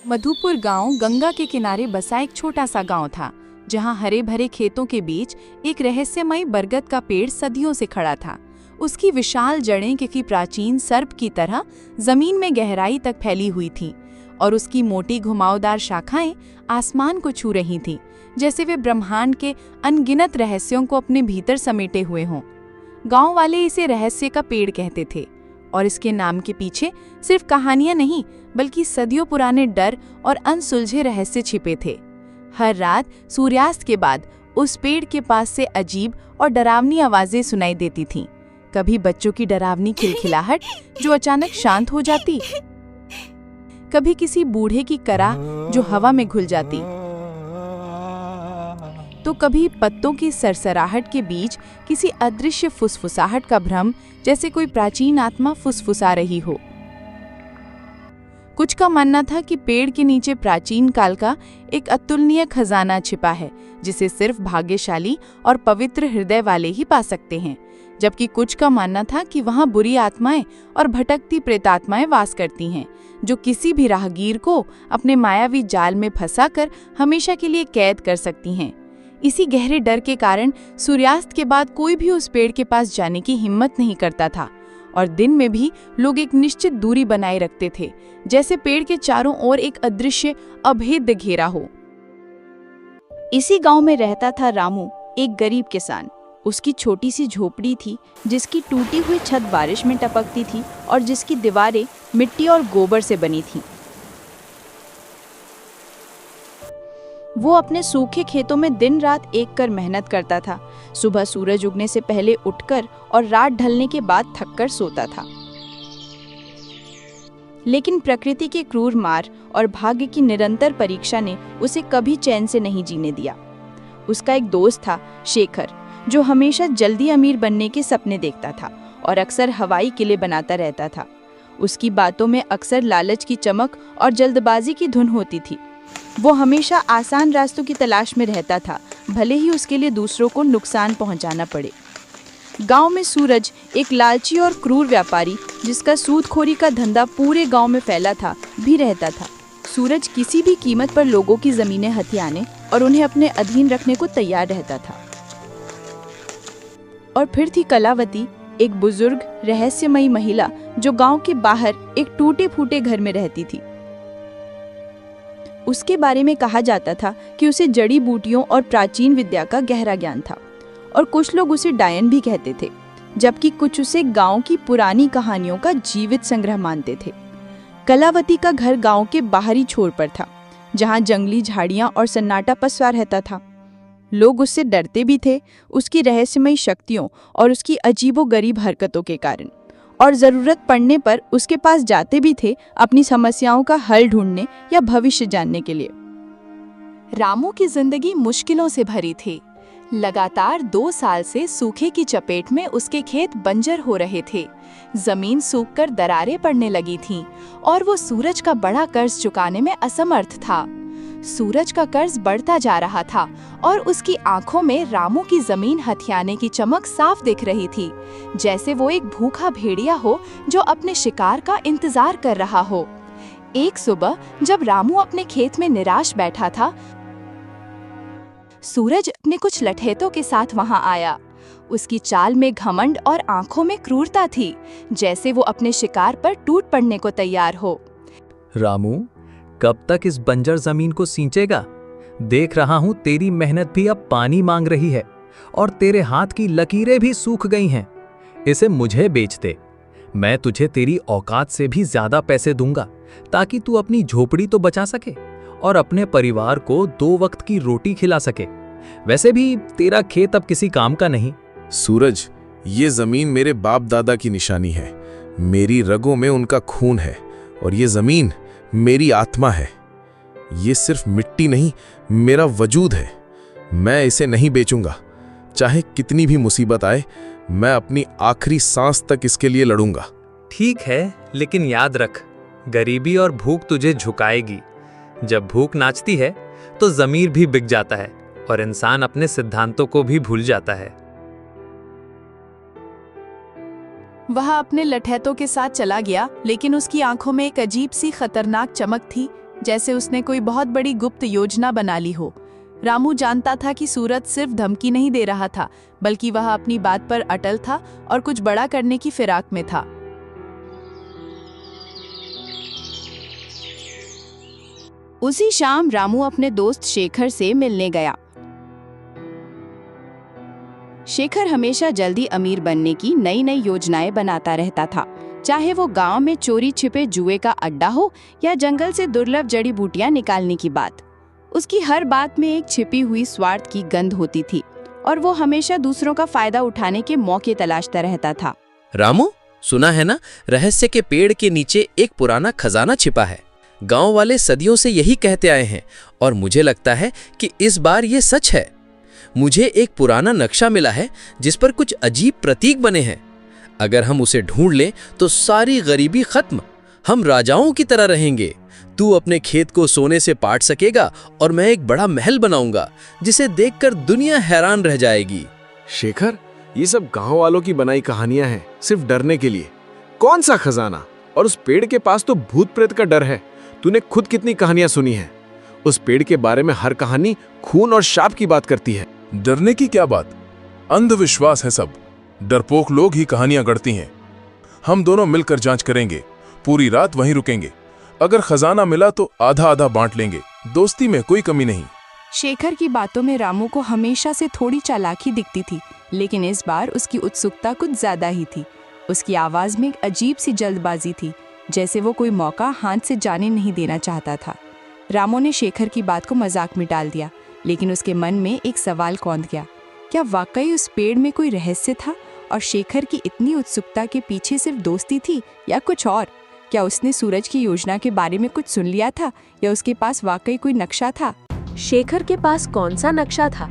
मधुपुर गांव गंगा के किनारे बसा एक छोटा सा गांव था, जहां हरे भरे खेतों के बीच एक रहस्यमयी बरगद का पेड़ सदियों से खड़ा था। उसकी विशाल जड़ें किसी प्राचीन सर्प की तरह जमीन में गहराई तक फैली हुई थीं और उसकी मोटी घुमावदार शाखाएं आसमान को छू रही थीं, जैसे वे ब्रह्मांड के अनगिनत रहस्यों को अपने भीतर समेटे हुए हों। गांव वाले इसे रहस्य का पेड़ कहते थे और इसके नाम के पीछे सिर्फ कहानियां नहीं, बल्कि सदियों पुराने डर और अनसुलझे रहस्य छिपे थे। हर रात सूर्यास्त के बाद उस पेड़ के पास से अजीब और डरावनी आवाजें सुनाई देती थीं। कभी बच्चों की डरावनी खिलखिलाहट जो अचानक शांत हो जाती, कभी किसी बूढ़े की कराह जो हवा में घुल जाती, तो कभी पत्तों की सरसराहट के बीच किसी अदृश्य फुसफुसाहट का भ्रम, जैसे कोई प्राचीन आत्मा फुसफुसा रही हो। कुछ का मानना था कि पेड़ के नीचे प्राचीन काल का एक अतुलनीय खजाना छिपा है, जिसे सिर्फ भाग्यशाली और पवित्र हृदय वाले ही पा सकते हैं, जबकि कुछ का मानना था कि वहां बुरी आत्माएं और भटकती प्रेतात्माएं वास करती हैं, जो किसी भी राहगीर को अपने मायावी जाल में फंसाकर हमेशा के लिए कैद कर सकती हैं। इसी गहरे डर के कारण सूर्यास्त के बाद कोई भी उस पेड़ के पास जाने की हिम्मत नहीं करता था और दिन में भी लोग एक निश्चित दूरी बनाए रखते थे, जैसे पेड़ के चारों ओर एक अदृश्य अभेद्य घेरा हो। इसी गांव में रहता था रामू, एक गरीब किसान। उसकी छोटी सी झोपड़ी थी, जिसकी टूटी हुई छत बारिश में टपकती थी और जिसकी दीवारें मिट्टी और गोबर से बनी थीं। वो अपने सूखे खेतों में दिन रात एक कर मेहनत करता था। सुबह सूरज उगने से पहले उठकर और रात ढलने के बाद थककर सोता था। लेकिन प्रकृति के क्रूर मार और भाग्य की निरंतर परीक्षा ने उसे कभी चैन से नहीं जीने दिया। उसका एक दोस्त था, शेखर, जो हमेशा जल्दी अमीर बनने के सपने देखता था और अक्सर हवाई किले बनाता रहता था। उसकी बातों में अक्सर लालच की चमक और जल्दबाजी की धुन होती थी। वो हमेशा आसान रास्तों की तलाश में रहता था, भले ही उसके लिए दूसरों को नुकसान पहुंचाना पड़े। गांव में सूरज, एक लालची और क्रूर व्यापारी जिसका सूदखोरी का धंधा पूरे गांव में फैला था, भी रहता था। सूरज किसी भी कीमत पर लोगों की जमीनें हथियाने और उन्हें अपने अधीन रखने को तैयार रहता था। और फिर थी कलावती, एक बुजुर्ग रहस्यमयी महिला जो गांव के बाहर एक टूटे फूटे घर में रहती थी। उसके बारे में कहा जाता था कि उसे जड़ी बूटियों और प्राचीन विद्या का गहरा ज्ञान था और कुछ लोग उसे डायन भी कहते थे, जबकि कुछ उसे गांव की पुरानी कहानियों का जीवित संग्रह मानते थे। कलावती का घर गांव के बाहरी छोर पर था, जहां जंगली झाड़ियां और सन्नाटा पसरा रहता था। लोग उससे डरते भी थे, उसकी रहस्यमयी शक्तियों और उसकी अजीबोगरीब हरकतों के कारण, और ज़रूरत पड़ने पर उसके पास जाते भी थे अपनी समस्याओं का हल ढूंढने या भविष्य जानने के लिए। रामू की जिंदगी मुश्किलों से भरी थी। लगातार 2 साल से सूखे की चपेट में उसके खेत बंजर हो रहे थे। जमीन सूखकर दरारें पड़ने लगी थीं और वो सूरज का बड़ा कर्ज चुकाने में असमर्थ था। सूरज का कर्ज बढ़ता जा रहा था और उसकी आंखों में रामू की जमीन हथियाने की चमक साफ दिख रही थी, जैसे वो एक भूखा भेड़िया हो जो अपने शिकार का इंतजार कर रहा हो। एक सुबह जब रामू अपने खेत में निराश बैठा था, सूरज अपने कुछ लठैतों के साथ वहां आया। उसकी चाल में घमंड और आंखों में क्रूरता थी, जैसे वो अपने शिकार पर टूट पड़ने को तैयार हो। रामू, कब तक इस बंजर जमीन को सींचेगा? देख रहा हूं तेरी मेहनत भी अब पानी मांग रही है और तेरे हाथ की लकीरें भी सूख गई हैं। इसे मुझे बेच दे, मैं तुझे तेरी औकात से भी ज्यादा पैसे दूंगा, ताकि तू अपनी झोपड़ी तो बचा सके और अपने परिवार को 2 वक्त की रोटी खिला सके। वैसे भी तेरा खेत अब किसी काम का नहीं। सूरज, ये जमीन मेरे बाप दादा की निशानी है। मेरी रगों में उनका खून है और ये जमीन मेरी आत्मा है। ये सिर्फ मिट्टी नहीं, मेरा वजूद है। मैं इसे नहीं बेचूंगा, चाहे कितनी भी मुसीबत आए। मैं अपनी आखिरी सांस तक इसके लिए लड़ूंगा। ठीक है, लेकिन याद रख, गरीबी और भूख तुझे झुकाएगी। जब भूख नाचती है तो ज़मीर भी बिक जाता है और इंसान अपने सिद्धांतों को भी भूल जाता है। वह अपने लठैतों के साथ चला गया, लेकिन उसकी आंखों में एक अजीब सी खतरनाक चमक थी, जैसे उसने कोई बहुत बड़ी गुप्त योजना बना ली हो। रामू जानता था कि सूरज सिर्फ धमकी नहीं दे रहा था, बल्कि वह अपनी बात पर अटल था और कुछ बड़ा करने की फिराक में था। उसी शाम रामू अपने दोस्त शेखर से मिलने गया। शेखर हमेशा जल्दी अमीर बनने की नई नई योजनाएं बनाता रहता था, चाहे वो गांव में चोरी छिपे जुए का अड्डा हो या जंगल से दुर्लभ जड़ी बूटियां निकालने की बात। उसकी हर बात में एक छिपी हुई स्वार्थ की गंध होती थी और वो हमेशा दूसरों का फायदा उठाने के मौके तलाशता रहता था। रामू, सुना है ना, रहस्य के पेड़ के नीचे एक पुराना खजाना छिपा है। गांव वाले सदियों से यही कहते आए हैं और मुझे लगता है कि इस बार ये सच है। मुझे एक पुराना नक्शा मिला है जिस पर कुछ अजीब प्रतीक बने हैं। अगर हम उसे ढूंढ लें तो सारी गरीबी खत्म, हम राजाओं की तरह रहेंगे। तू अपने खेत को सोने से पाट सकेगा और मैं एक बड़ा महल बनाऊंगा जिसे देखकर दुनिया हैरान रह जाएगी। शेखर, ये सब गांव वालों की बनाई कहानियां हैं, सिर्फ डरने के लिए। कौन सा खजाना? और उस पेड़ के पास तो भूत प्रेत का डर है। तूने खुद कितनी कहानियां सुनी हैं? उस पेड़ के बारे में हर कहानी खून और शाप की बात करती है। डरने की क्या बात, अंधविश्वास है सब। डरपोक लोग ही कहानियां गढ़ती हैं। हम दोनों मिलकर जांच करेंगे, पूरी रात वहीं रुकेंगे। अगर खजाना मिला तो आधा आधा बांट लेंगे, दोस्ती में कोई कमी नहीं। शेखर की बातों में रामू को हमेशा से थोड़ी चालाकी दिखती थी, लेकिन इस बार उसकी उत्सुकता कुछ ज्यादा ही थी। उसकी आवाज में एक अजीब सी जल्दबाजी थी, जैसे वो कोई मौका हाथ से जाने नहीं देना चाहता था। रामू ने शेखर की बात को मजाक में डाल दिया, लेकिन उसके मन में एक सवाल कौंध गया। क्या वाकई उस पेड़ में कोई रहस्य था और शेखर की इतनी उत्सुकता के पीछे सिर्फ दोस्ती थी या कुछ और? क्या उसने सूरज की योजना के बारे में कुछ सुन लिया था या उसके पास वाकई कोई नक्शा था? शेखर के पास कौन सा नक्शा था?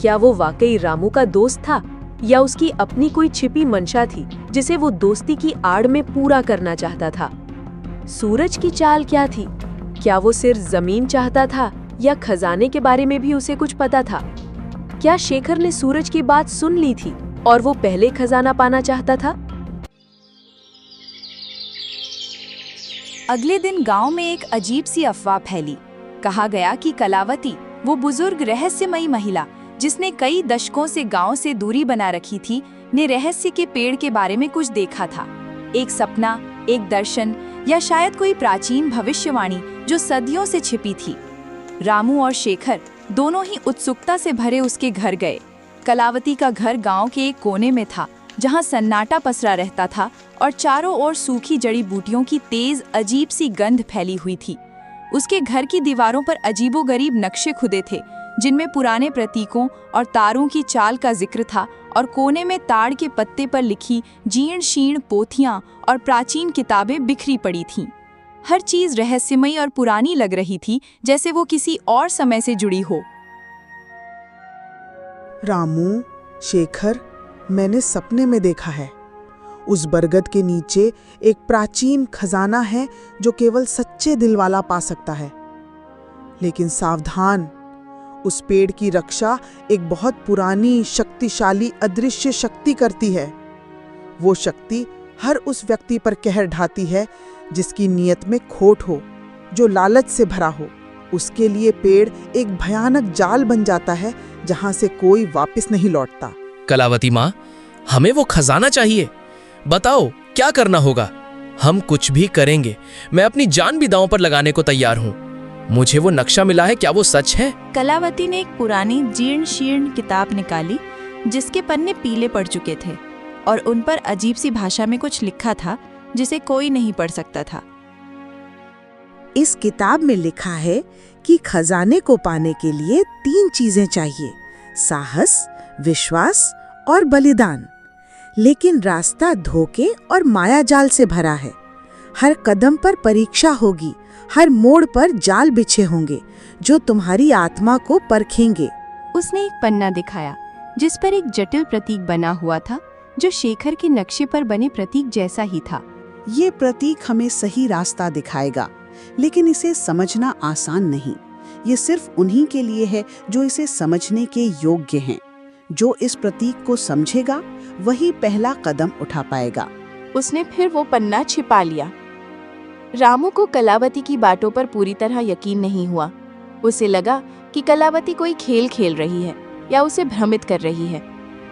क्या वो वाकई रामू का दोस्त था या उसकी अपनी कोई छिपी मंशा थी जिसे वो दोस्ती की आड़ में पूरा करना चाहता था? सूरज की चाल क्या थी? क्या वो सिर्फ जमीन चाहता था या खजाने के बारे में भी उसे कुछ पता था? क्या शेखर ने सूरज की बात सुन ली थी और वो पहले खजाना पाना चाहता था? अगले दिन गांव में एक अजीब सी अफवाह फैली। कहा गया कि कलावती, वो बुजुर्ग रहस्यमयी महिला जिसने कई दशकों से गांव से दूरी बना रखी थी, ने रहस्य के पेड़ के बारे में कुछ देखा था। एक सपना, एक दर्शन या शायद कोई प्राचीन भविष्यवाणी जो सदियों से छिपी थी। रामू और शेखर दोनों ही उत्सुकता से भरे उसके घर गए। कलावती का घर गांव के एक कोने में था, जहां सन्नाटा पसरा रहता था और चारों ओर सूखी जड़ी बूटियों की तेज अजीब सी गंध फैली हुई थी। उसके घर की दीवारों पर अजीबोगरीब नक्शे खुदे थे, जिनमें पुराने प्रतीकों और तारों की चाल का जिक्र था, और कोने में ताड़ के पत्ते पर लिखी जीर्ण शीर्ण पोथियां और प्राचीन किताबें बिखरी पड़ी थीं। हर चीज रहस्यमयी और पुरानी लग रही थी, जैसे वो किसी और समय से जुड़ी हो। रामू, शेखर, मैंने सपने में देखा है। उस बरगद के नीचे एक प्राचीन खजाना है जो केवल सच्चे दिल वाला पा सकता है। लेकिन सावधान, उस पेड़ की रक्षा एक बहुत पुरानी, शक्तिशाली अदृश्य शक्ति करती है। वो शक्ति हर उस व्यक्ति पर कहर ढाती है जिसकी नीयत में खोट हो, जो लालच से भरा हो। उसके लिए पेड़ एक भयानक जाल बन जाता है जहां से कोई वापस नहीं लौटता। कलावती माँ, हमें वो खजाना चाहिए। बताओ क्या करना होगा? हम कुछ भी करेंगे। मैं अपनी जान भी दांव पर लगाने को तैयार हूँ। मुझे वो नक्शा मिला है, क्या वो सच है? कलावती ने एक पुरानी जीर्ण शीर्ण किताब निकाली, जिसके पन्ने पीले पड़ चुके थे और उन पर अजीब सी भाषा में कुछ लिखा था जिसे कोई नहीं पढ़ सकता था। इस किताब में लिखा है कि खजाने को पाने के लिए 3 चीजें चाहिए: साहस, विश्वास और बलिदान। लेकिन रास्ता धोखे और मायाजाल से भरा है। हर कदम पर परीक्षा होगी, हर मोड़ पर जाल बिछे होंगे जो तुम्हारी आत्मा को परखेंगे। उसने एक पन्ना दिखाया जिस पर एक जटिल प्रतीक बना हुआ था, जो शेखर के नक्शे पर बने प्रतीक जैसा ही था। ये प्रतीक हमें सही रास्ता दिखाएगा, लेकिन इसे समझना आसान नहीं। ये सिर्फ उन्हीं के लिए है जो इसे समझने के योग्य हैं। जो इस प्रतीक को समझेगा वही पहला कदम उठा पाएगा। उसने फिर वो पन्ना छिपा लिया। रामू को कलावती की बातों पर पूरी तरह यकीन नहीं हुआ। उसे लगा कि कलावती कोई खेल खेल रही है या उसे भ्रमित कर रही है।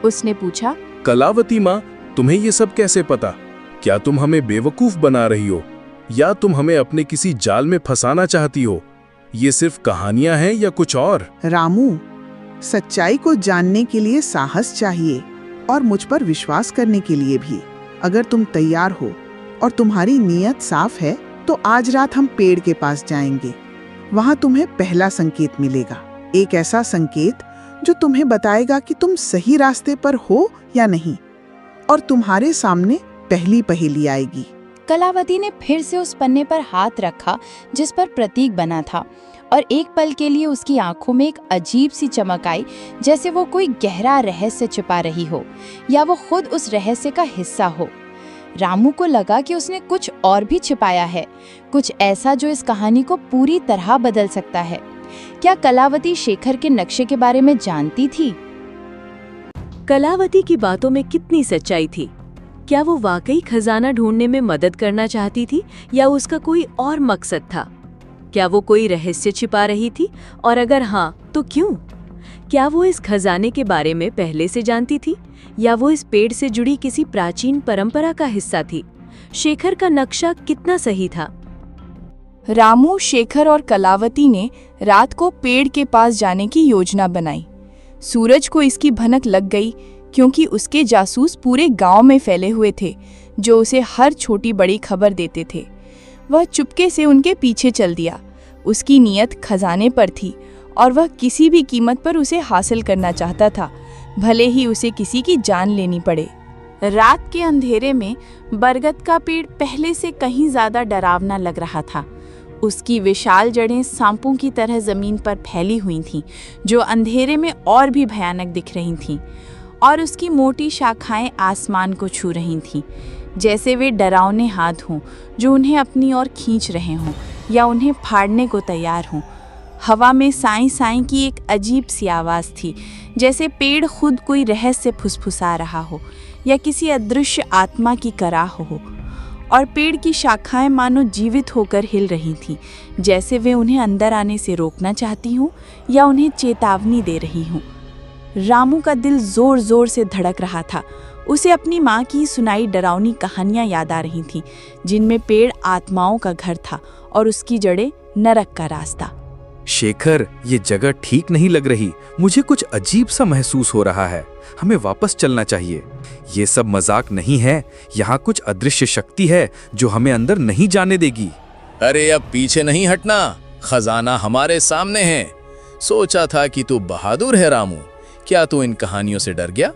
उसने पूछा, कलावती माँ, तुम्हें ये सब कैसे पता? क्या तुम हमें बेवकूफ बना रही हो या तुम हमें अपने किसी जाल में फंसाना चाहती हो? ये सिर्फ कहानियां हैं या कुछ और? रामू, सच्चाई को जानने के लिए साहस चाहिए और मुझ पर विश्वास करने के लिए भी। अगर तुम तैयार हो और तुम्हारी नीयत साफ है तो आज रात हम पेड़ के पास जाएंगे। वहां तुम्हें पहला संकेत मिलेगा, एक ऐसा संकेत जो तुम्हें बताएगा कि तुम सही रास्ते पर हो या नहीं, और तुम्हारे सामने पहली पहेली आएगी। कलावती ने फिर से उस पन्ने पर हाथ रखा जिस पर प्रतीक बना था, और एक पल के लिए उसकी आंखों में एक अजीब सी चमक आई, जैसे वो कोई गहरा रहस्य छिपा रही हो या वो खुद उस रहस्य का हिस्सा हो। रामू को लगा कि उसने कुछ और भी छिपाया है, कुछ ऐसा जो इस कहानी को पूरी तरह बदल सकता है। क्या कलावती शेखर के नक्शे के बारे में जानती थी? कलावती की बातों में कितनी सच्चाई थी? क्या वो वाकई खजाना ढूंढने में मदद करना चाहती थी या उसका कोई और मकसद था? क्या वो कोई रहस्य छिपा रही थी, और अगर हाँ तो क्यों? क्या वो इस खजाने के बारे में पहले से जानती थी या वो इस पेड़ से जुड़ी किसी प्राचीन परंपरा का हिस्सा थी? शेखर का नक्शा कितना सही था? रामू, शेखर और कलावती ने रात को पेड़ के पास जाने की योजना बनाई। सूरज को इसकी भनक लग गई क्योंकि उसके जासूस पूरे गांव में फैले हुए थे जो उसे हर छोटी बड़ी खबर देते थे। वह चुपके से उनके पीछे चल दिया। उसकी नीयत खजाने पर थी और वह किसी भी कीमत पर उसे हासिल करना चाहता था, भले ही उसे किसी की जान लेनी पड़े। रात के अंधेरे में बरगद का पेड़ पहले से कहीं ज्यादा डरावना लग रहा था। उसकी विशाल जड़ें सांपों की तरह जमीन पर फैली हुई थीं, जो अंधेरे में और भी भयानक दिख रही थीं, और उसकी मोटी शाखाएं आसमान को छू रही थीं, जैसे वे डरावने हाथ हों जो उन्हें अपनी ओर खींच रहे हों या उन्हें फाड़ने को तैयार हों। हवा में साई साई की एक अजीब सी आवाज़ थी, जैसे पेड़ खुद कोई रहस्य फुसफुसा रहा हो या किसी अदृश्य आत्मा की कराह हो, और पेड़ की शाखाएं मानो जीवित होकर हिल रही थीं, जैसे वे उन्हें अंदर आने से रोकना चाहती हों या उन्हें चेतावनी दे रही हों। रामू का दिल जोर जोर से धड़क रहा था। उसे अपनी माँ की सुनाई डरावनी कहानियाँ याद आ रही थीं, जिनमें पेड़ आत्माओं का घर था और उसकी जड़ें नरक का रास्ता। शेखर, ये जगह ठीक नहीं लग रही। मुझे कुछ अजीब सा महसूस हो रहा है। हमें वापस चलना चाहिए। ये सब मजाक नहीं है। यहाँ कुछ अदृश्य शक्ति है जो हमें अंदर नहीं जाने देगी। अरे अब पीछे नहीं हटना, खजाना हमारे सामने है। सोचा था कि तू बहादुर है रामू, क्या तू इन कहानियों से डर गया?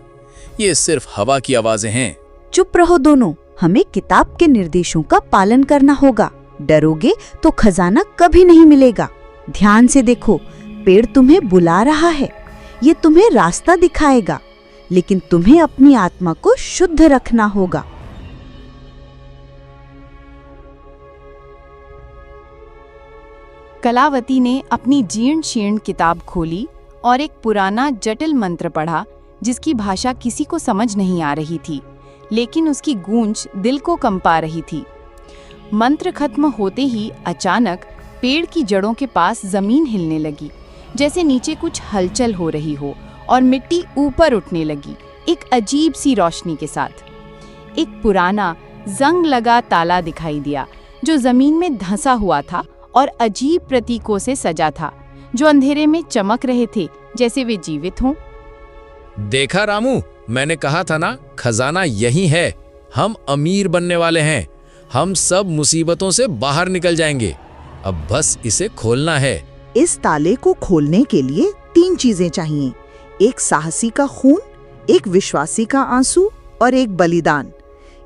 ये सिर्फ हवा की आवाजें हैं। चुप रहो दोनों, हमें किताब के निर्देशों का पालन करना होगा। डरोगे तो खजाना कभी नहीं मिलेगा। ध्यान से देखो, पेड़ तुम्हें बुला रहा है। ये तुम्हें रास्ता दिखाएगा, लेकिन तुम्हें अपनी आत्मा को शुद्ध रखना होगा। कलावती ने अपनी जीर्ण शीर्ण किताब खोली और एक पुराना जटिल मंत्र पढ़ा, जिसकी भाषा किसी को समझ नहीं आ रही थी, लेकिन उसकी गूंज दिल को कंपा रही थी। मंत्र खत्म होते ही अचानक पेड़ की जड़ों के पास जमीन हिलने लगी, जैसे नीचे कुछ हलचल हो रही हो, और मिट्टी ऊपर उठने लगी एक अजीब सी रोशनी के साथ। एक पुराना जंग लगा ताला दिखाई दिया जो जमीन में धंसा हुआ था और अजीब प्रतीकों से सजा था, जो अंधेरे में चमक रहे थे जैसे वे जीवित हों। देखा रामू, मैंने कहा था ना, खजाना यही है। हम अमीर बनने वाले हैं। हम सब मुसीबतों से बाहर निकल जाएंगे। अब बस इसे खोलना है। इस ताले को खोलने के लिए 3 चीजें चाहिए, एक साहसी का खून, एक विश्वासी का आंसू और एक बलिदान।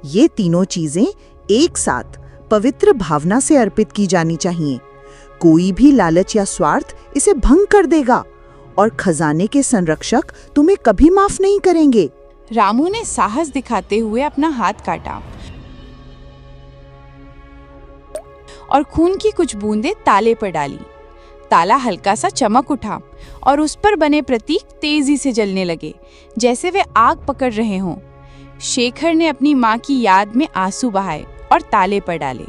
ये तीनों चीजें एक साथ पवित्र भावना से अर्पित की जानी चाहिए। कोई भी लालच या स्वार्थ इसे भंग कर देगा और खजाने के संरक्षक तुम्हें कभी माफ नहीं करेंगे। रामू ने साहस दिखाते हुए अपना हाथ काटा और खून की कुछ बूंदें ताले पर डाली। ताला हल्का सा चमक उठा और उस पर बने प्रतीक तेजी से जलने लगे, जैसे वे आग पकड़ रहे हों। शेखर ने अपनी माँ की याद में आंसू बहाए और ताले पर डाले।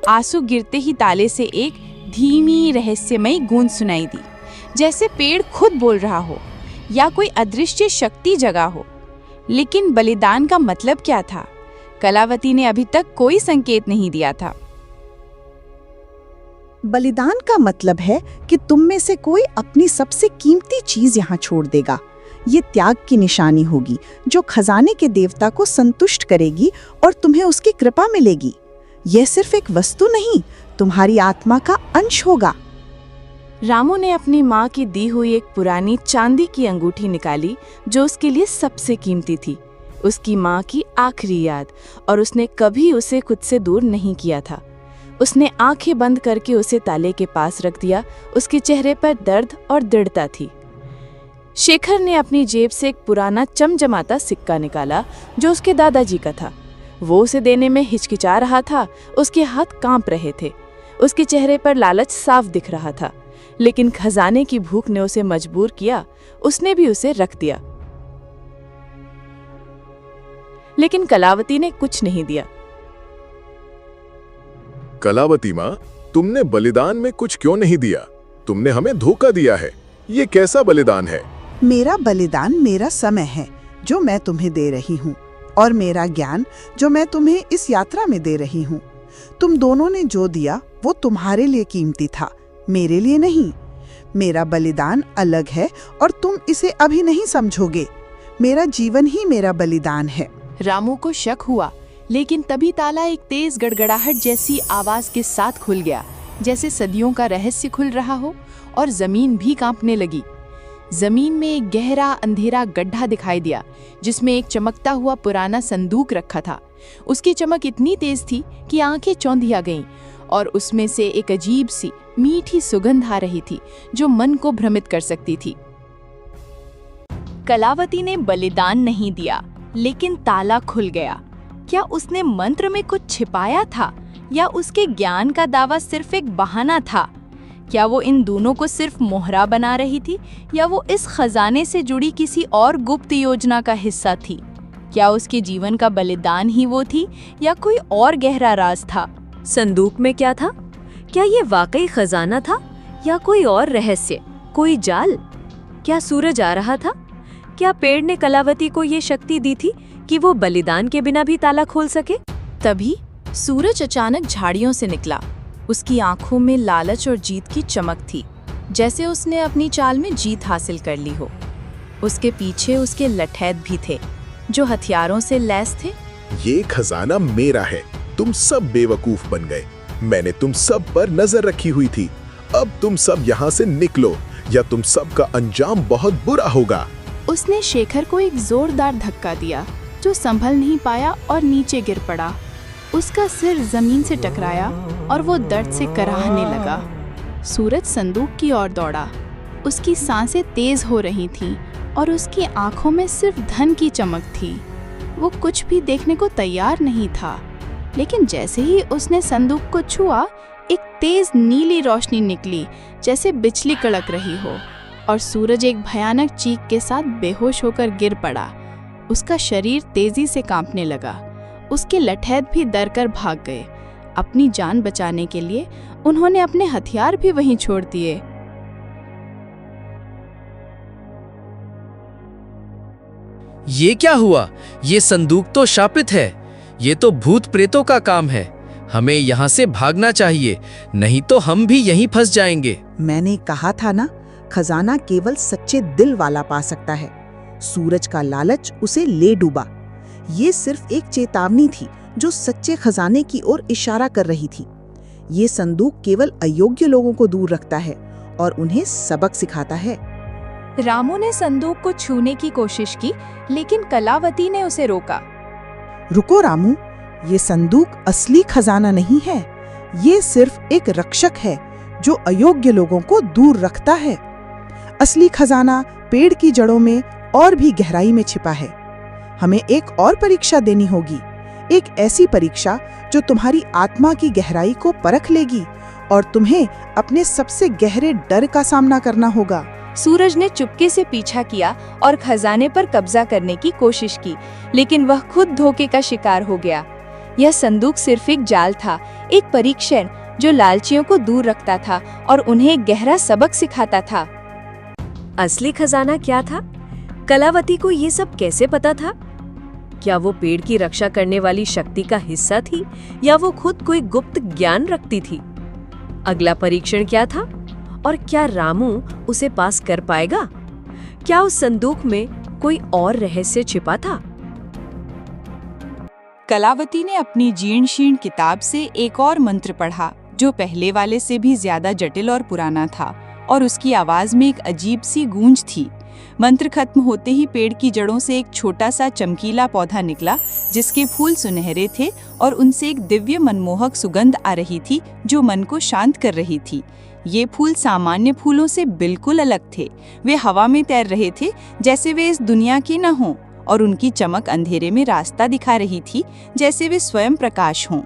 आंसू गिरते ही ताले से एक धीमी रहस्यमयी गूंज सुनाई दी, जैसे पेड़ खुद बोल रहा हो या कोई अदृश्य शक्ति जगा हो। लेकिन बलिदान का मतलब क्या था? कलावती ने अभी तक कोई संकेत नहीं दिया था। बलिदान का मतलब है कि तुम में से कोई अपनी सबसे कीमती चीज यहाँ छोड़ देगा। ये त्याग की निशानी होगी जो खजाने के देवता को संतुष्ट करेगी और तुम्हें उसकी कृपा मिलेगी। यह सिर्फ एक वस्तु नहीं, तुम्हारी आत्मा का अंश होगा। रामू ने अपनी माँ की दी हुई एक पुरानी चांदी की अंगूठी निकाली जो उसके लिए सबसे कीमती थी, उसकी माँ की आखिरी याद, और उसने कभी उसे खुद से दूर नहीं किया था। उसने आंखें बंद करके उसे ताले के पास रख दिया। उसके चेहरे पर दर्द और दृढ़ता थी। शेखर ने अपनी जेब से एक पुराना चमचमाता सिक्का निकाला जो उसके दादाजी का था। वो उसे देने में हिचकिचा रहा था, उसके हाथ कांप रहे थे। उसके चेहरे पर लालच साफ दिख रहा था, लेकिन खजाने की भूख ने उसे मजबूर किया। उसने भी उसे रख दिया, लेकिन कलावती ने कुछ नहीं दिया। कलावती माँ, तुमने बलिदान में कुछ क्यों नहीं दिया? तुमने हमें धोखा दिया है। ये कैसा बलिदान है? मेरा बलिदान मेरा समय है जो मैं तुम्हें दे रही हूँ, और मेरा ज्ञान जो मैं तुम्हें इस यात्रा में दे रही हूँ। तुम दोनों ने जो दिया वो तुम्हारे लिए कीमती था, मेरे लिए नहीं। मेरा बलिदान अलग है और तुम इसे अभी नहीं समझोगे। मेरा जीवन ही मेरा बलिदान है। रामू को शक हुआ, लेकिन तभी ताला एक तेज गड़गड़ाहट जैसी आवाज के साथ खुल गया, जैसे सदियों का रहस्य खुल रहा हो, और जमीन भी कांपने लगी। जमीन में एक गहरा अंधेरा गड्ढा दिखाई दिया, जिसमें एक चमकता हुआ पुराना संदूक रखा था। उसकी चमक इतनी तेज थी कि आंखें चौंधिया गईं, और उसमें से एक अजीब सी मीठी सुगंध आ रही थी जो मन को भ्रमित कर सकती थी। कलावती ने बलिदान नहीं दिया, लेकिन ताला खुल गया। क्या उसने मंत्र में कुछ छिपाया था, या उसके ज्ञान का दावा सिर्फ एक बहाना था? क्या वो इन दोनों को सिर्फ मोहरा बना रही थी, या वो इस खजाने से जुड़ी किसी और गुप्त योजना का हिस्सा थी? क्या उसके जीवन का बलिदान ही वो थी, या कोई और गहरा राज था? संदूक में क्या था? क्या ये वाकई खजाना था या कोई और रहस्य, कोई जाल? क्या सूरज आ रहा था? क्या पेड़ ने कलावती को ये शक्ति दी थी कि वो बलिदान के बिना भी ताला खोल सके? तभी सूरज अचानक झाड़ियों से निकला। उसकी आंखों में लालच और जीत की चमक थी, जैसे उसने अपनी चाल में जीत हासिल कर ली हो। उसके पीछे उसके लठैत भी थे, जो हथियारों से लैस थे। ये खजाना मेरा है। तुम सब बेवकूफ बन गए। मैंने तुम सब पर नजर रखी हुई थी। अब तुम सब यहाँ से निकलो, या तुम सब का अंजाम बहुत बुरा होगा। उसने शेखर को एक जोरदार धक्का दिया, जो संभल नहीं पाया और नीचे गिर पड़ा। उसका सिर जमीन से टकराया और वो दर्द से कराहने लगा। सूरज संदूक की ओर दौड़ा। उसकी सांसें तेज हो रही थीं और उसकी आंखों में सिर्फ धन की चमक थी। वो कुछ भी देखने को तैयार नहीं था, लेकिन जैसे ही उसने संदूक को छुआ, एक तेज नीली रोशनी निकली, जैसे बिजली कड़क रही हो, और सूरज एक भयानक चीख के साथ बेहोश होकर गिर पड़ा। उसका शरीर तेजी से कांपने लगा। उसके लठैत भी डर कर भाग गए। अपनी जान बचाने के लिए उन्होंने अपने हथियार भी वहीं छोड़ दिए। ये क्या हुआ? ये संदूक तो शापित है। ये तो भूत प्रेतों का काम है। हमें यहाँ से भागना चाहिए, नहीं तो हम भी यहीं फंस जाएंगे। मैंने कहा था ना, खजाना केवल सच्चे दिल वाला पा सकता है। सूरज का लालच उसे ले डूबा। ये सिर्फ एक चेतावनी थी जो सच्चे खजाने की ओर इशारा कर रही थी। ये संदूक केवल अयोग्य लोगों को दूर रखता है और उन्हें सबक सिखाता है। रामू ने संदूक को छूने की कोशिश की, लेकिन कलावती ने उसे रोका। रुको रामू, ये संदूक असली खजाना नहीं है। ये सिर्फ एक रक्षक है जो अयोग्य लोगों को दूर रखता है। असली खजाना पेड़ की जड़ों में और भी गहराई में छिपा है। हमें एक और परीक्षा देनी होगी, एक ऐसी परीक्षा जो तुम्हारी आत्मा की गहराई को परख लेगी और तुम्हें अपने सबसे गहरे डर का सामना करना होगा। सूरज ने चुपके से पीछा किया और खजाने पर कब्जा करने की कोशिश की, लेकिन वह खुद धोखे का शिकार हो गया। यह संदूक सिर्फ एक जाल था, एक परीक्षण जो लालचियों को दूर रखता था और उन्हें एक गहरा सबक सिखाता था। असली खजाना क्या था? कलावती को ये सब कैसे पता था? क्या वो पेड़ की रक्षा करने वाली शक्ति का हिस्सा थी या वो खुद कोई गुप्त ज्ञान रखती थी? अगला परीक्षण क्या था और क्या रामू उसे पास कर पाएगा? क्या उस संदूक में कोई और रहस्य छिपा था? कलावती ने अपनी जीर्ण शीर्ण किताब से एक और मंत्र पढ़ा जो पहले वाले से भी ज्यादा जटिल और पुराना था, और उसकी आवाज में एक अजीब सी गूंज थी। मंत्र खत्म होते ही पेड़ की जड़ों से एक छोटा सा चमकीला पौधा निकला जिसके फूल सुनहरे थे और उनसे एक दिव्य मनमोहक सुगंध आ रही थी जो मन को शांत कर रही थी। ये फूल सामान्य फूलों से बिल्कुल अलग थे। वे हवा में तैर रहे थे जैसे वे इस दुनिया के न हों, और उनकी चमक अंधेरे में रास्ता दिखा रही थी जैसे वे स्वयं प्रकाश हों।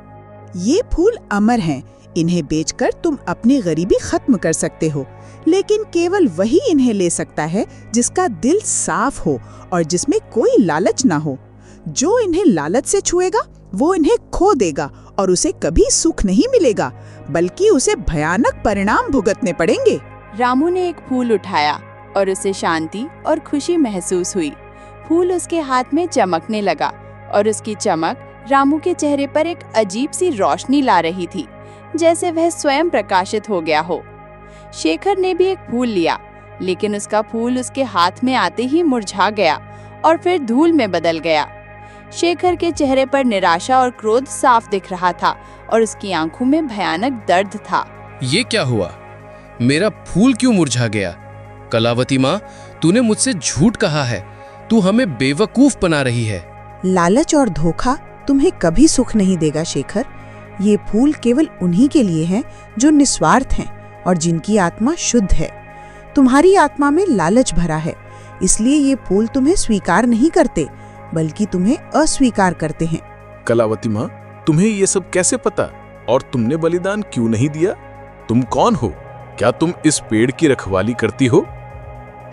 ये फूल अमर हैं। इन्हें बेचकर तुम अपनी गरीबी खत्म कर सकते हो, लेकिन केवल वही इन्हें ले सकता है जिसका दिल साफ हो और जिसमें कोई लालच ना हो। जो इन्हें लालच से छुएगा वो इन्हें खो देगा और उसे कभी सुख नहीं मिलेगा, बल्कि उसे भयानक परिणाम भुगतने पड़ेंगे। रामू ने एक फूल उठाया और उसे शांति और खुशी महसूस हुई। फूल उसके हाथ में चमकने लगा और उसकी चमक रामू के चेहरे पर एक अजीब सी रोशनी ला रही थी, जैसे वह स्वयं प्रकाशित हो गया हो। शेखर ने भी एक फूल लिया, लेकिन उसका फूल उसके हाथ में आते ही मुरझा गया और फिर धूल में बदल गया। शेखर के चेहरे पर निराशा और क्रोध साफ दिख रहा था और उसकी आंखों में भयानक दर्द था। ये क्या हुआ? मेरा फूल क्यों मुरझा गया? कलावती माँ, तूने मुझसे झूठ कहा है। तू हमें बेवकूफ बना रही है। लालच और धोखा तुम्हें कभी सुख नहीं देगा शेखर। ये फूल केवल उन्हीं के लिए हैं जो निस्वार्थ हैं और जिनकी आत्मा शुद्ध है। तुम्हारी आत्मा में लालच भरा है, इसलिए ये फूल तुम्हें स्वीकार नहीं करते, बल्कि तुम्हें अस्वीकार करते हैं। कलावती माँ, तुम्हें ये सब कैसे पता? और तुमने बलिदान क्यों नहीं दिया? तुम कौन हो? क्या तुम इस पेड़ की रखवाली करती हो?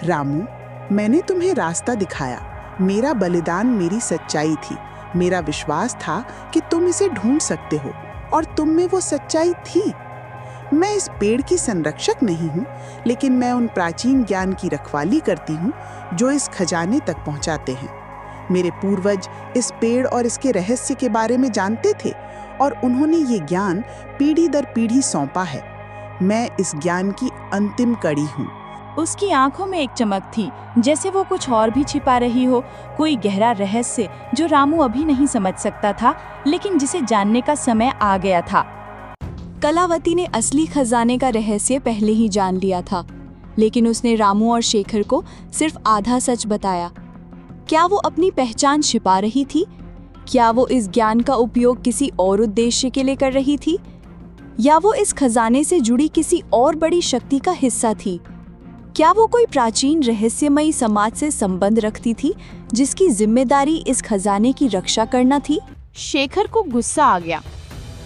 रामू, मैंने तुम्हें रास्ता दिखाया। मेरा बलिदान मेरी सच्चाई थी। मेरा विश्वास था कि तुम इसे ढूंढ सकते हो, और तुम में वो सच्चाई थी। मैं इस पेड़ की संरक्षक नहीं हूँ, लेकिन मैं उन प्राचीन ज्ञान की रखवाली करती हूँ जो इस खजाने तक पहुँचाते हैं। मेरे पूर्वज इस पेड़ और इसके रहस्य के बारे में जानते थे, और उन्होंने ये ज्ञान पीढ़ी दर पीढ़ी सौंपा है। मैं इस ज्ञान की अंतिम कड़ी हूँ। उसकी आंखों में एक चमक थी, जैसे वो कुछ और भी छिपा रही हो, कोई गहरा रहस्य जो रामू अभी नहीं समझ सकता था, लेकिन जिसे जानने का समय आ गया था। कलावती ने असली खजाने का रहस्य पहले ही जान लिया था, लेकिन उसने रामू और शेखर को सिर्फ आधा सच बताया। क्या वो अपनी पहचान छिपा रही थी? क्या वो इस ज्ञान का उपयोग किसी और उद्देश्य के लिए कर रही थी? या वो इस खजाने से जुड़ी किसी और बड़ी शक्ति का हिस्सा थी? क्या वो कोई प्राचीन रहस्यमयी समाज से संबंध रखती थी जिसकी जिम्मेदारी इस खजाने की रक्षा करना थी? शेखर को गुस्सा आ गया।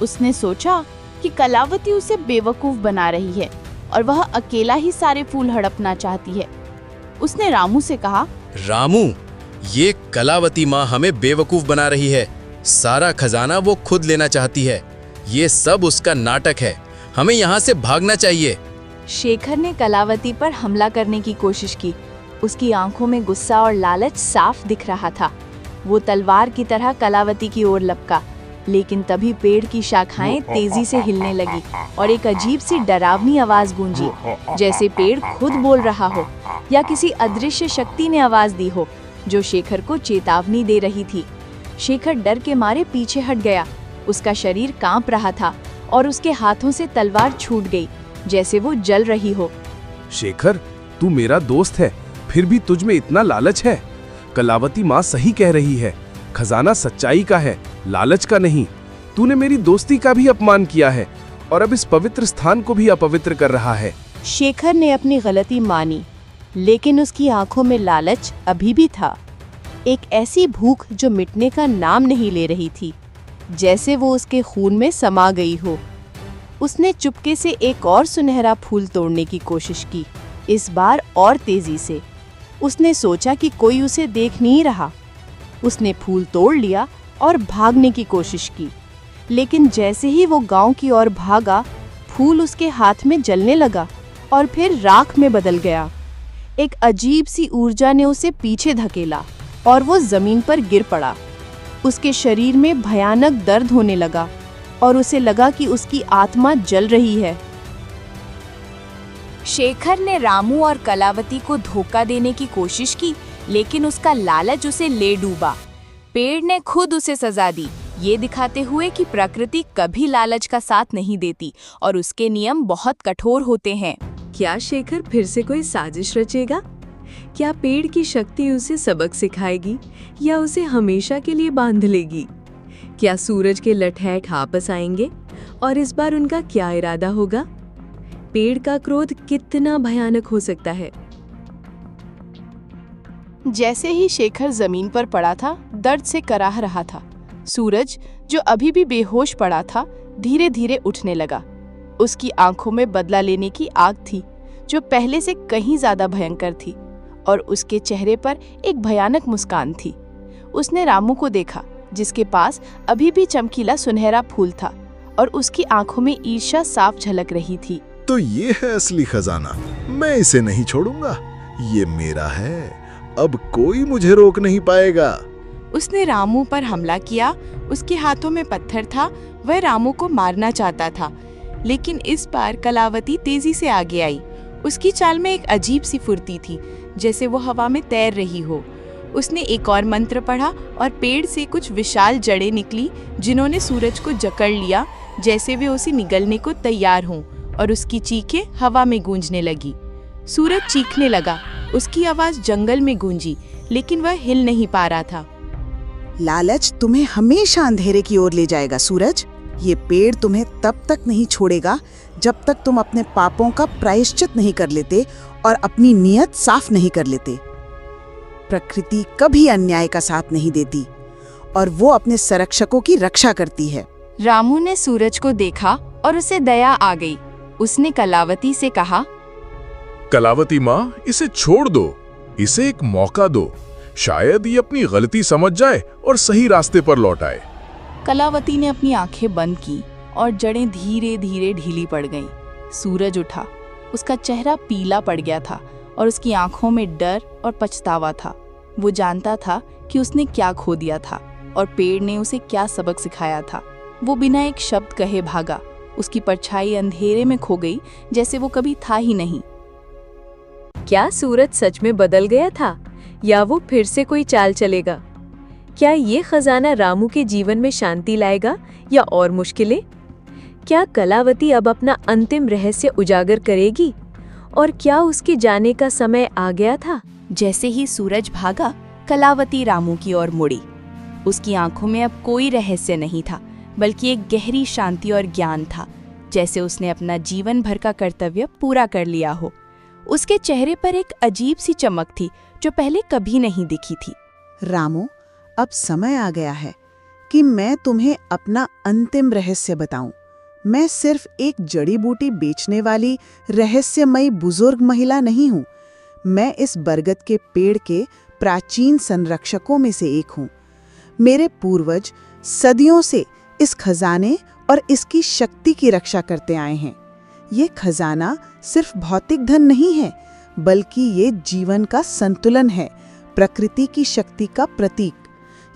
उसने सोचा कि कलावती उसे बेवकूफ बना रही है और वह अकेला ही सारे फूल हड़पना चाहती है। उसने रामू से कहा, रामू, ये कलावती माँ हमें बेवकूफ बना रही है। सारा खजाना वो खुद लेना चाहती है। ये सब उसका नाटक है। हमें यहाँ से भागना चाहिए। शेखर ने कलावती पर हमला करने की कोशिश की। उसकी आंखों में गुस्सा और लालच साफ दिख रहा था। वो तलवार की तरह कलावती की ओर लपका, लेकिन तभी पेड़ की शाखाएं तेजी से हिलने लगी और एक अजीब सी डरावनी आवाज गूंजी, जैसे पेड़ खुद बोल रहा हो या किसी अदृश्य शक्ति ने आवाज दी हो जो शेखर को चेतावनी दे रही थी। शेखर डर के मारे पीछे हट गया। उसका शरीर कांप रहा था और उसके हाथों से तलवार छूट गई, जैसे वो जल रही हो। शेखर, तू मेरा दोस्त है, फिर भी तुझ में इतना लालच है। कलावती माँ सही कह रही है, खजाना सच्चाई का है, लालच का नहीं। तूने मेरी दोस्ती का भी अपमान किया है और अब इस पवित्र स्थान को भी अपवित्र कर रहा है। शेखर ने अपनी गलती मानी, लेकिन उसकी आंखों में लालच अभी भी था, एक ऐसी भूख जो मिटने का नाम नहीं ले रही थी, जैसे वो उसके खून में समा गई हो। उसने चुपके से एक और सुनहरा फूल तोड़ने की कोशिश की, इस बार और तेजी से। उसने सोचा कि कोई उसे देख नहीं रहा। उसने फूल तोड़ लिया और भागने की कोशिश की, लेकिन जैसे ही वो गांव की ओर भागा, फूल उसके हाथ में जलने लगा और फिर राख में बदल गया। एक अजीब सी ऊर्जा ने उसे पीछे धकेला और वो जमीन पर गिर पड़ा। उसके शरीर में भयानक दर्द होने लगा और उसे लगा कि उसकी आत्मा जल रही है। शेखर ने रामू और कलावती को धोखा देने की कोशिश की, लेकिन उसका लालच उसे ले डूबा। पेड़ ने खुद उसे सजा दी, ये दिखाते हुए कि प्रकृति कभी लालच का साथ नहीं देती और उसके नियम बहुत कठोर होते हैं। क्या शेखर फिर से कोई साजिश रचेगा? क्या पेड़ की शक्ति उसे सबक सिखाएगी या उसे हमेशा के लिए बांध लेगी? क्या सूरज के लठैट वापस आएंगे और इस बार उनका क्या इरादा होगा? पेड़ का क्रोध कितना भयानक हो सकता है। जैसे ही शेखर जमीन पर पड़ा था, दर्द से कराह रहा था। सूरज, जो अभी भी बेहोश पड़ा था, धीरे धीरे उठने लगा। उसकी आंखों में बदला लेने की आग थी, जो पहले से कहीं ज्यादा भयंकर थी, और उसके चेहरे पर एक भयानक मुस्कान थी। उसने रामू को देखा, जिसके पास अभी भी चमकीला सुनहरा फूल था, और उसकी आंखों में ईर्ष्या साफ झलक रही थी। तो ये है असली खजाना, मैं इसे नहीं छोड़ूंगा, ये मेरा है, अब कोई मुझे रोक नहीं पाएगा। उसने रामू पर हमला किया। उसके हाथों में पत्थर था, वह रामू को मारना चाहता था, लेकिन इस बार कलावती तेजी से आगे आई। उसकी चाल में एक अजीब सी फुर्ती थी, जैसे वो हवा में तैर रही हो। उसने एक और मंत्र पढ़ा और पेड़ से कुछ विशाल जड़ें निकली, जिन्होंने सूरज को जकड़ लिया, जैसे वे उसे निगलने को तैयार हों, और उसकी चीखें हवा में गूंजने लगी। सूरज चीखने लगा, उसकी आवाज जंगल में गूंजी, लेकिन वह हिल नहीं पा रहा था। लालच तुम्हें हमेशा अंधेरे की ओर ले जाएगा सूरज। ये पेड़ तुम्हें तब तक नहीं छोड़ेगा जब तक तुम अपने पापों का प्रायश्चित नहीं कर लेते और अपनी नीयत साफ नहीं कर लेते। प्रकृति कभी अन्याय का साथ नहीं देती और वो अपने संरक्षकों की रक्षा करती है। रामू ने सूरज को देखा और उसे दया आ गई। उसने कलावती से कहा, कलावती माँ, इसे छोड़ दो, इसे एक मौका दो, शायद ये अपनी गलती समझ जाए और सही रास्ते पर लौट आए। कलावती ने अपनी आंखें बंद की और जड़ें धीरे धीरे ढीली पड़ गईं। सूरज उठा, उसका चेहरा पीला पड़ गया था और उसकी आंखों में डर और पछतावा था। वो जानता था कि उसने क्या खो दिया था और पेड़ ने उसे क्या सबक सिखाया था। वो बिना एक शब्द कहे भागा। उसकी परछाई अंधेरे में खो गई, जैसे वो कभी था ही नहीं। क्या सूरज सच में बदल गया था या वो फिर से कोई चाल चलेगा? क्या ये खजाना रामू के जीवन में शांति लाएगा या और मुश्किलें? क्या कलावती अब अपना अंतिम रहस्य उजागर करेगी और क्या उसके जाने का समय आ गया था? जैसे ही सूरज भागा, कलावती रामू की ओर मुड़ी। उसकी आंखों में अब कोई रहस्य नहीं था, बल्कि एक गहरी शांति और ज्ञान था, जैसे उसने अपना जीवन भर का कर्तव्य पूरा कर लिया हो। उसके चेहरे पर एक अजीब सी चमक थी, जो पहले कभी नहीं दिखी थी। रामू, अब समय आ गया है कि मैं तुम्हें अपना अंतिम रहस्य बताऊं। मैं सिर्फ एक जड़ी बूटी बेचने वाली रहस्यमयी बुजुर्ग महिला नहीं हूं। मैं इस बरगद के पेड़ के प्राचीन संरक्षकों में से एक हूं। मेरे पूर्वज सदियों से इस खजाने और इसकी शक्ति की रक्षा करते आए हैं। ये खजाना सिर्फ भौतिक धन नहीं है, बल्कि ये जीवन का संतुलन है, प्रकृति की शक्ति का प्रतीक।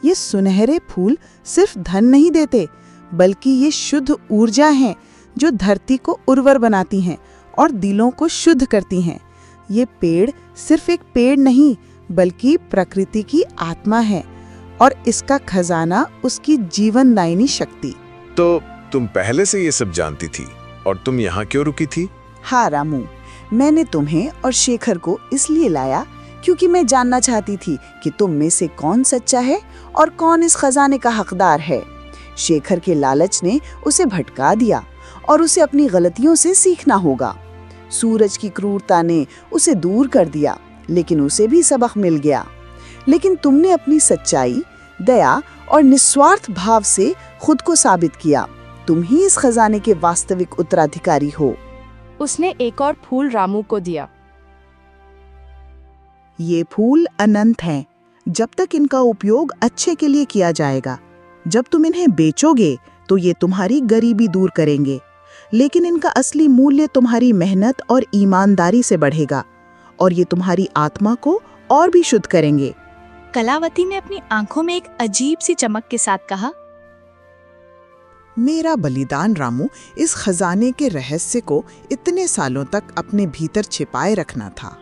ये सुनहरे फूल सिर्फ धन नहीं देते, बल्कि ये शुद्ध ऊर्जा हैं, जो धरती को उर्वर बनाती हैं और दिलों को शुद्ध करती हैं। ये पेड़ सिर्फ एक पेड़ नहीं, बल्कि प्रकृति की आत्मा है, और इसका खजाना उसकी जीवनदायिनी शक्ति। तो तुम पहले से ये सब जानती थी और तुम यहाँ क्यों रुकी थी? हाँ रामू, मैंने तुम्हें और शेखर को इसलिए लाया क्योंकि मैं जानना चाहती थी कि तुम में से कौन सच्चा है और कौन इस खजाने का हकदार है। शेखर के लालच ने उसे भटका दिया और उसे अपनी गलतियों से सीखना होगा। सूरज की क्रूरता ने उसे दूर कर दिया, लेकिन उसे भी सबक मिल गया। लेकिन तुमने अपनी सच्चाई, दया और निस्वार्थ भाव से खुद को साबित किया। तुम ही इस खजाने के वास्तविक उत्तराधिकारी हो। उसने एक और फूल रामू को दिया। ये फूल अनंत हैं, जब तक इनका उपयोग अच्छे के लिए किया जाएगा। जब तुम इन्हें बेचोगे, तो ये तुम्हारी गरीबी दूर करेंगे, लेकिन इनका असली मूल्य तुम्हारी मेहनत और ईमानदारी से बढ़ेगा और ये तुम्हारी आत्मा को और भी शुद्ध करेंगे। कलावती ने अपनी आंखों में एक अजीब सी चमक के साथ कहा, मेरा बलिदान रामू इस खजाने के रहस्य को इतने सालों तक अपने भीतर छिपाए रखना था।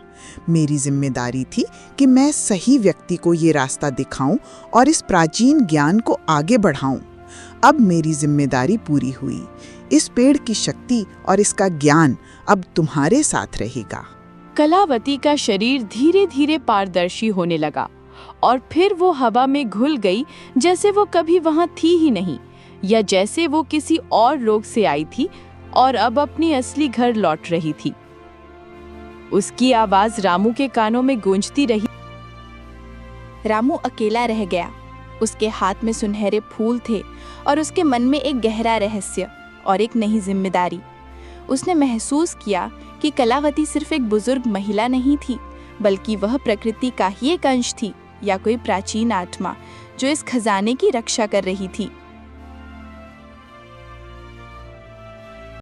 मेरी जिम्मेदारी थी कि मैं सही व्यक्ति को ये रास्ता दिखाऊं और इस प्राचीन ज्ञान को आगे बढ़ाऊं। अब मेरी जिम्मेदारी पूरी हुई। इस पेड़ की शक्ति और इसका ज्ञान अब तुम्हारे साथ रहेगा। कलावती का शरीर धीरे धीरे पारदर्शी होने लगा और फिर वो हवा में घुल गई, जैसे वो कभी वहां थी ही नहीं, या जैसे वो किसी और रोग से आई थी और अब अपनी असली घर लौट रही थी। उसकी आवाज रामू के कानों में गूंजती रही। रामू अकेला रह गया। उसके हाथ में सुनहरे फूल थे और उसके मन में एक गहरा रहस्य और एक नई जिम्मेदारी। उसने महसूस किया कि कलावती सिर्फ एक बुजुर्ग महिला नहीं थी, बल्कि वह प्रकृति का ही एक अंश थी, या कोई प्राचीन आत्मा जो इस खजाने की रक्षा कर रही थी।